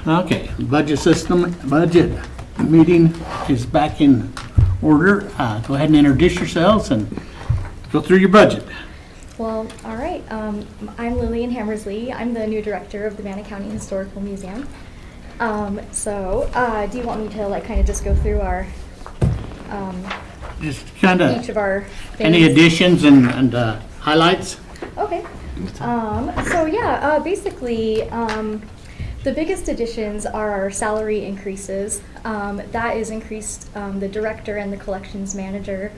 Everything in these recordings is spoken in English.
Okay, budget meeting is back in order. Go ahead and introduce yourselves and go through your budget. Well, all right. I'm Lillian Hammersley. I'm the new director of the Bannock County Historical Museum. Do you want me to kind of just go through our Just kind each of of our things? any additions and highlights? Okay. Basically, the biggest additions are our salary increases. That is increased the director and the collections manager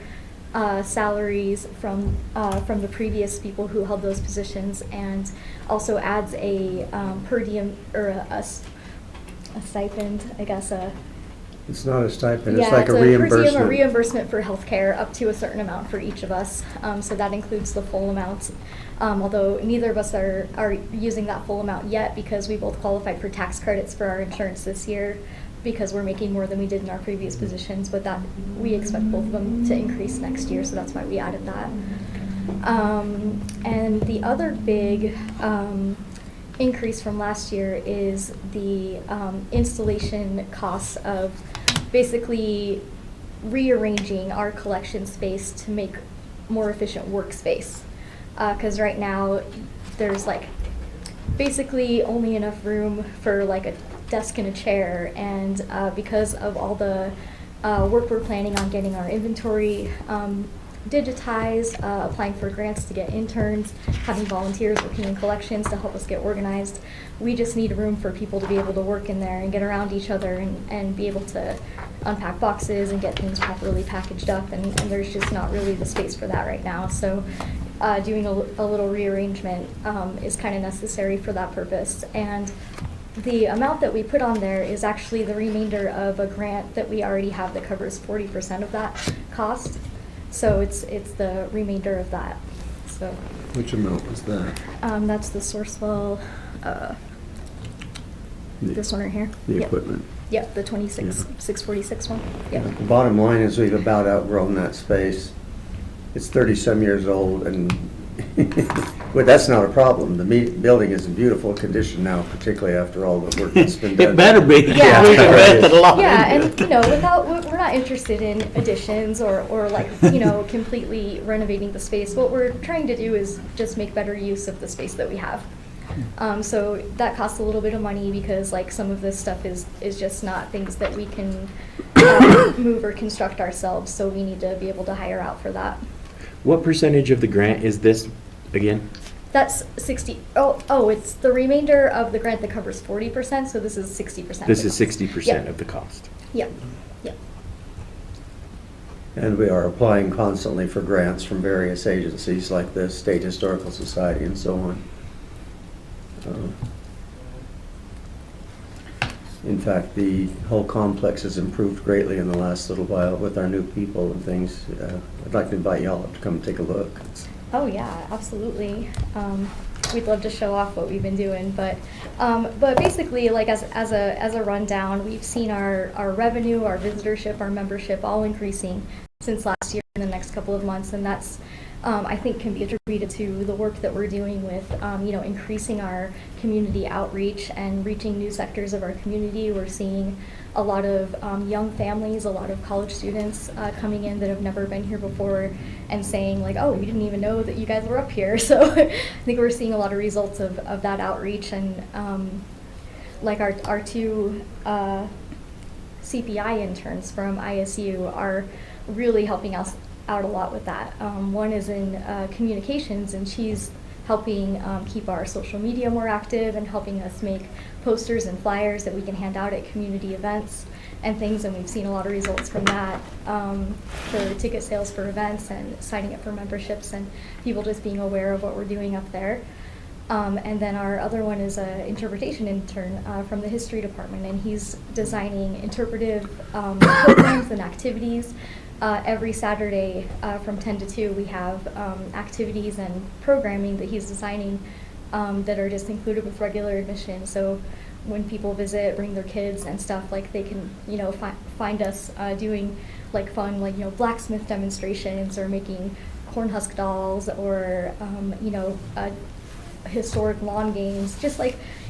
salaries from the previous people who held those positions, and also adds a per diem or a stipend, I guess. It's not a stipend, Yeah, it's like a per diem, reimbursement. a reimbursement for healthcare up to a certain amount for each of us. So that includes the full amount. Although neither of us are using that full amount yet, because we both qualified for tax credits for our insurance this year, because we're making more than we did in our previous positions, but that we expect both of them to increase next year, so that's why we added that. And the other big increase from last year is the installation costs of basically rearranging our collection space to make more efficient workspace. Because right now there's basically only enough room for a desk and a chair, and because of all the work we're planning on getting our inventory digitized, applying for grants to get interns, having volunteers working in collections to help us get organized, we just need room for people to be able to work in there and get around each other and be able to unpack boxes and get things properly packaged up, and there's just not really the space for that right now. So doing a little rearrangement is kind of necessary for that purpose. And the amount that we put on there is actually the remainder of a grant that we already have that covers 40% of that cost. So it's the remainder of that. So Which amount was that? that's the Sourcewell, this one right here. The Yep. equipment. Yep, the 646 one. Yep. The bottom line is we've about outgrown that space. It's 30-some years old, and well, that's not a problem. The building is in beautiful condition now, particularly after all the work that's been done. It better be. Yeah. We've invested a lot Yeah, into and it. we're not interested in additions or completely renovating the space. What we're trying to do is just make better use of the space that we have. So that costs a little bit of money, because some of this stuff is just not things that we can move or construct ourselves. So we need to be able to hire out for that. What percentage of the grant is this again? That's 60. Oh, it's the remainder of the grant that covers 40%. So this is 60%. This is 60% Yep. of the cost. Yep. Yep. And we are applying constantly for grants from various agencies like the State Historical Society and so on. In fact, the whole complex has improved greatly in the last little while with our new people and things. I'd like to invite y'all up to come take a look. Oh yeah, absolutely. We'd love to show off what we've been doing, but basically, as a rundown, we've seen our revenue, our visitorship, our membership all increasing since last year in the next couple of months, and that's I think can be attributed to the work that we're doing with increasing our community outreach and reaching new sectors of our community. We're seeing a lot of young families, a lot of college students coming in that have never been here before and saying oh, we didn't even know that you guys were up here. So I think we're seeing a lot of results of that outreach, and our two CPI interns from ISU are really helping us out a lot with that. One is in communications, and she's helping keep our social media more active and helping us make posters and flyers that we can hand out at community events and things, and we've seen a lot of results from that for ticket sales for events and signing up for memberships and people just being aware of what we're doing up there. And then our other one is an interpretation intern from the history department, and he's designing interpretive programs and activities. Every Saturday from 10 to 2 we have activities and programming that he's designing that are just included with regular admission. So when people visit, bring their kids and stuff, they can find us doing fun blacksmith demonstrations or making corn husk dolls or historic lawn games, just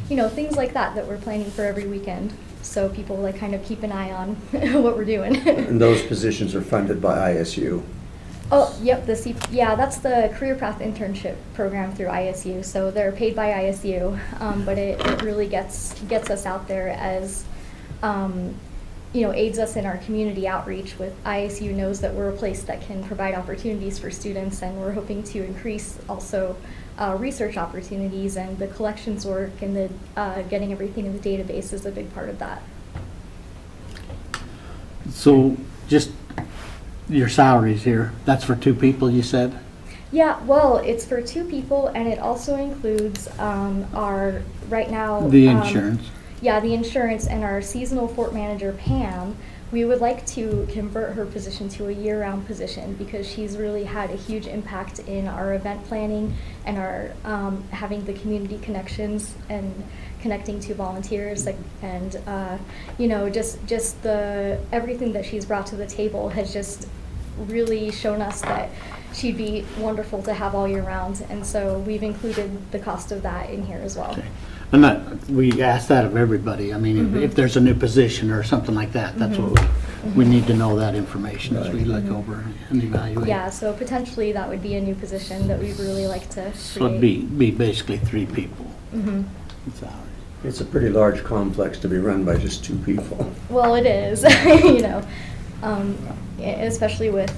things like that that we're planning for every weekend. So people like kind of keep an eye on what we're doing. And those positions are funded by ISU. Oh, yep, that's the Career Path Internship Program through ISU. So they're paid by ISU, but it really gets us out there as, aids us in our community outreach. With ISU knows that we're a place that can provide opportunities for students, and we're hoping to increase also research opportunities, and the collections work and the getting everything in the database is a big part of that. So just your salaries here, that's for 2 people, you said? Yeah, well, it's for 2 people, and it also includes our, right now... The insurance. Yeah, the insurance, and our seasonal fort manager, Pam. We would like to convert her position to a year-round position because she's really had a huge impact in our event planning and our having the community connections and connecting to volunteers, and just the everything that she's brought to the table has just really shown us that she'd be wonderful to have all year round, and so we've included the cost of that in here as well. Okay. And we ask that of everybody. I mean, if there's a new position or something like that, that's what we need to know, that information as we look over and evaluate. Yeah, so potentially that would be a new position that we'd really like to create. So it'd be basically 3 people. Salary. It's a pretty large complex to be run by just 2 people. Well, it is, especially with,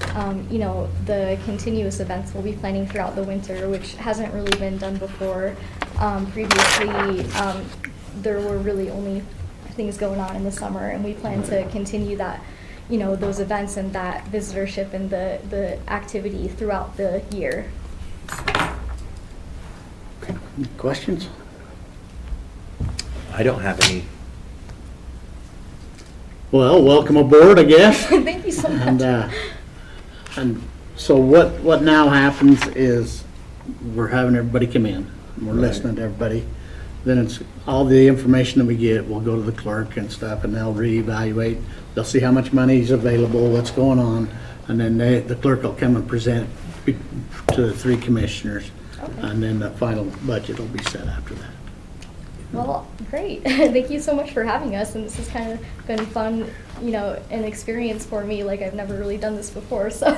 the continuous events we'll be planning throughout the winter, which hasn't really been done before. Previously, there were really only things going on in the summer, and we plan to continue that, those events and that visitorship and the activity throughout the year. Any questions? I don't have any. Well, welcome aboard, I guess. Thank you so much. And so what now happens is we're having everybody come in. We're listening to everybody. Then it's all the information that we get, we'll go to the clerk and stuff, and they'll reevaluate. They'll see how much money is available, what's going on, and then the clerk will come and present to the 3 commissioners. Okay. And then the final budget will be set after that. Well, great. Thank you so much for having us, and this has kind of been fun, an experience for me. Like, I've never really done this before, so.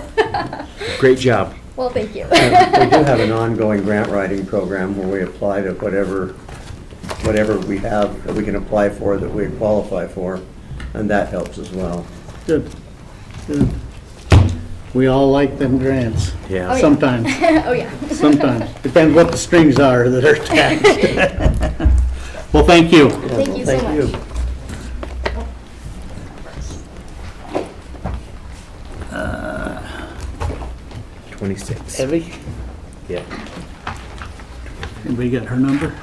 Great job. Well, thank you. We do have an ongoing grant writing program where we apply to whatever we have that we can apply for that we qualify for, and that helps as well. Good. We all like them grants. Yeah. Oh, yeah. Sometimes. Oh, yeah. Sometimes. Depends what the strings are that are attached. Well, thank you. Thank you so much. 26. Heavy? Yeah. Anybody got her number?